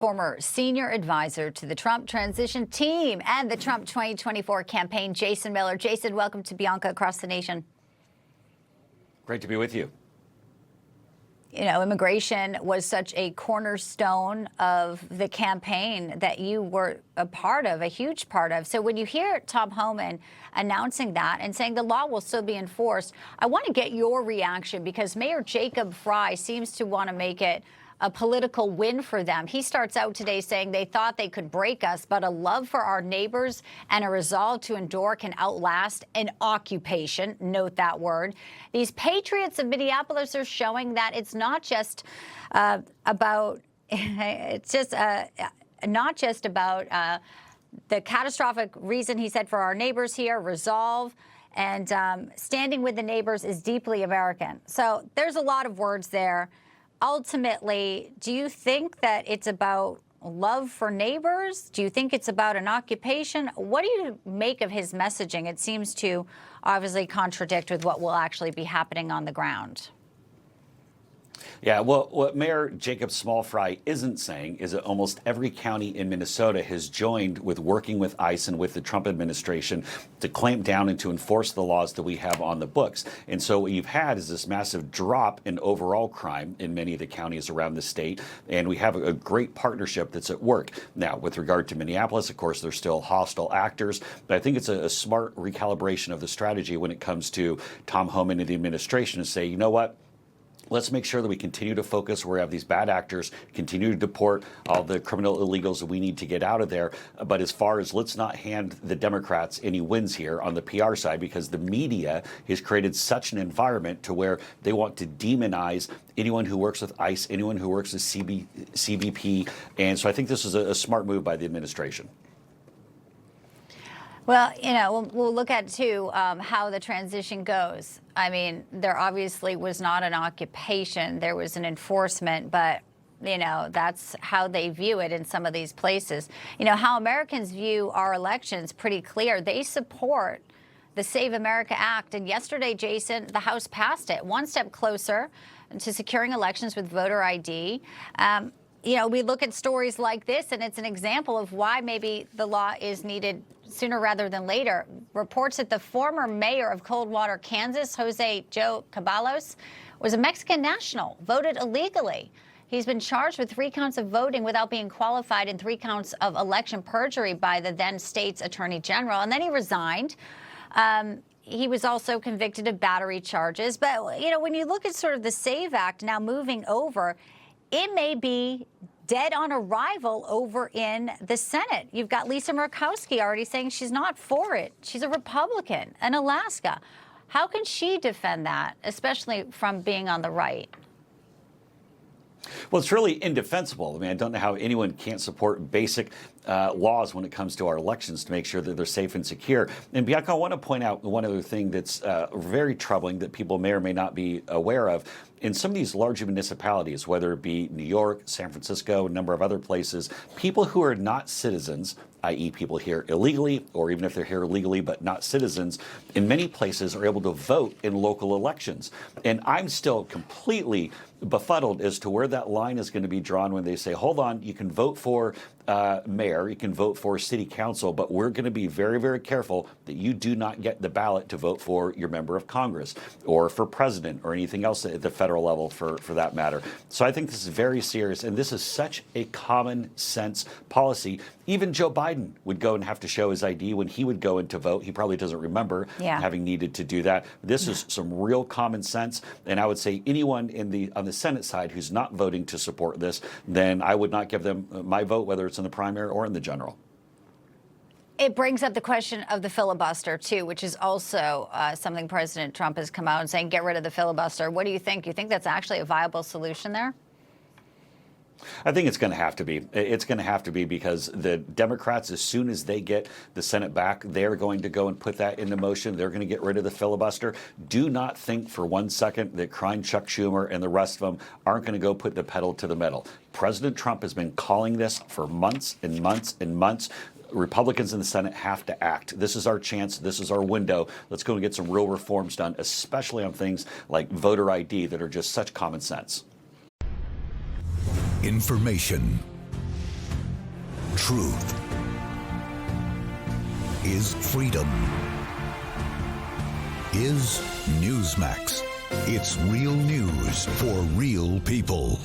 Former senior advisor to the Trump transition team and the Trump 2024 campaign, Jason Miller. Jason, welcome to Bianca Across the Nation. Great to be with you. You know, immigration was such a cornerstone of the campaign that you were a part of, a huge part of. So when you hear Tom Homan announcing that and saying the law will still be enforced, I want to get your reaction because Mayor Jacob Frey seems to want to make it a political win for them. He starts out today saying they thought they could break us, but a love for our neighbors and a resolve to endure can outlast an occupation. Note that word. These patriots of Minneapolis are showing that it's not just about the catastrophic reason, he said, for our neighbors here, resolve, and standing with the neighbors is deeply American. So there's a lot of words there. Ultimately, do you think that it's about love for neighbors? Do you think it's about an occupation? What do you make of his messaging? It seems to obviously contradict with what will actually be happening on the ground. Yeah, well, what Mayor Jacob Frey isn't saying is that almost every county in Minnesota has joined with working with ICE and with the Trump administration to clamp down and to enforce the laws that we have on the books. And so what you've had is this massive drop in overall crime in many of the counties around the state. And we have a great partnership that's at work. Now, with regard to Minneapolis, of course, there's still hostile actors. But I think it's a smart recalibration of the strategy when it comes to Tom Homan and the administration to say, you know what? Let's make sure that we continue to focus where we have these bad actors, continue to deport all the criminal illegals that we need to get out of there. But as far as let's not hand the Democrats any wins here on the PR side, because the media has created such an environment to where they want to demonize anyone who works with ICE, anyone who works with CBP. And so I think this is a smart move by the administration. Well, you know, we'll look at, too, how the transition goes. I mean, there obviously was not an occupation. There was an enforcement, but, you know, that's how they view it in some of these places. You know, how Americans view our elections, pretty clear. They support the Save America Act. And yesterday, Jason, the House passed it, one step closer to securing elections with voter ID. You know, we look at stories like this, and it's an example of why maybe the law is needed sooner rather than later. Reports that the former mayor of Coldwater, Kansas, Jose Joe Caballos, was a Mexican national, voted illegally. He's been charged with 3 counts of voting without being qualified and 3 counts of election perjury by the then state's attorney general. And then he resigned. He was also convicted of battery charges. But, you know, when you look at sort of the SAVE Act now moving over, it may be dead on arrival over in the Senate. You've got Lisa Murkowski already saying she's not for it. She's a Republican in Alaska. How can she defend that, especially from being on the right? Well, it's really indefensible. I mean, I don't know how anyone can't support basic laws when it comes to our elections to make sure that they're safe and secure. And Bianca, I want to point out one other thing that's very troubling that people may or may not be aware of. In some of these larger municipalities, whether it be New York, San Francisco, a number of other places, people who are not citizens, i.e. people here illegally, or even if they're here legally but not citizens, in many places are able to vote in local elections. And I'm still completely befuddled as to where that line is going to be drawn when they say, hold on, you can vote for mayor, you can vote for city council, but we're going to be very, very careful that you do not get the ballot to vote for your member of Congress or for president or anything else at the federal level for that matter. So I think this is very serious, and this is such a common sense policy. Even Joe Biden would go and have to show his ID when he would go in to vote. He probably doesn't remember having needed to do that. This is some real common sense, and I would say anyone on the Senate side who's not voting to support this, then I would not give them my vote, whether it's in the primary or in the general. It brings up the question of the filibuster, too, which is also something President Trump has come out and saying, get rid of the filibuster. What do you think? You think that's actually a viable solution there? I think it's going to have to be. It's going to have to be because the Democrats, as soon as they get the Senate back, they're going to go and put that into motion. They're going to get rid of the filibuster. Do not think for one second that crying Chuck Schumer and the rest of them aren't going to go put the pedal to the metal. President Trump has been calling this for months and months and months. Republicans in the Senate have to act. This is our chance. This is our window. Let's go and get some real reforms done, especially on things like voter ID that are just such common sense. Information. truth is freedom. Is Newsmax. It's real news for real people.